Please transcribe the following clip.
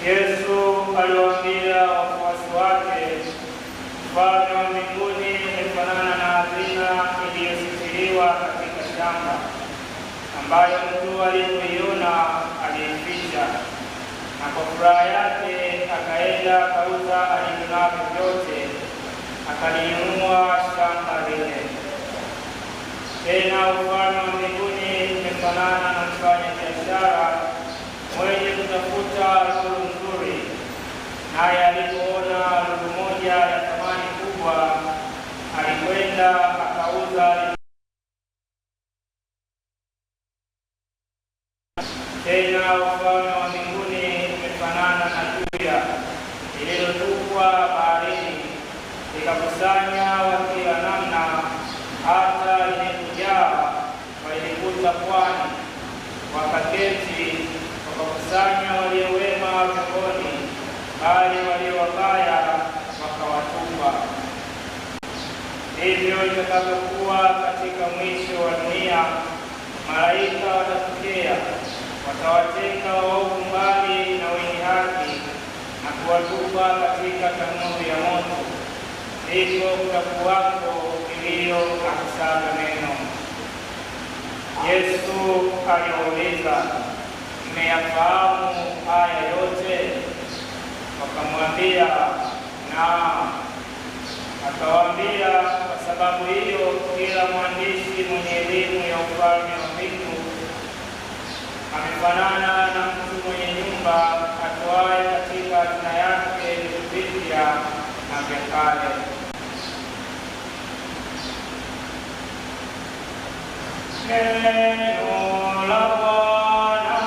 Yesu aliwaambia wafuasi wake, Ufalme wa mbinguni umefanana na hazina iliyositiriwa katika shamba, ambayo mtu alipoiona aliificha, na kwa furaha yake akaenda akauza alivyo navyo vyote, akalinunua shamba lile. Tena ufalme wa mbinguni umefanana na mfanyabiashara mwenye kutafuta lulu nzuri, naye alipoona lulu moja ya thamani kubwa, alikwenda akauza. Tena ufalme wa mbinguni umefanana na juya lililotupwa baharini, likakusanya wa kila namna, hata lilipojaa walikuta pwani. Wakaketi wakakusanya walio wema peponi, bali walio wabaya wakawatupa. Hivyo itakavyokuwa katika mwisho wa dunia. Malaika watatokea, watawatenga waovu mbali na wenye haki, na kuwatupa katika tanuru ya moto. Hivyo kutakuwako kilio na kusaga meno. Yesu aliwauliza, mmeyafahamu haya yote? Wakamwambia, naam. Akawaambia, kwa sababu hiyo kila mwandishi mwenye elimu ya ufalme wa mbingu amefanana na mtu mwenye nyumba atoaye katika hazina yake vitu vipya na vya kale. Neno la Bwana.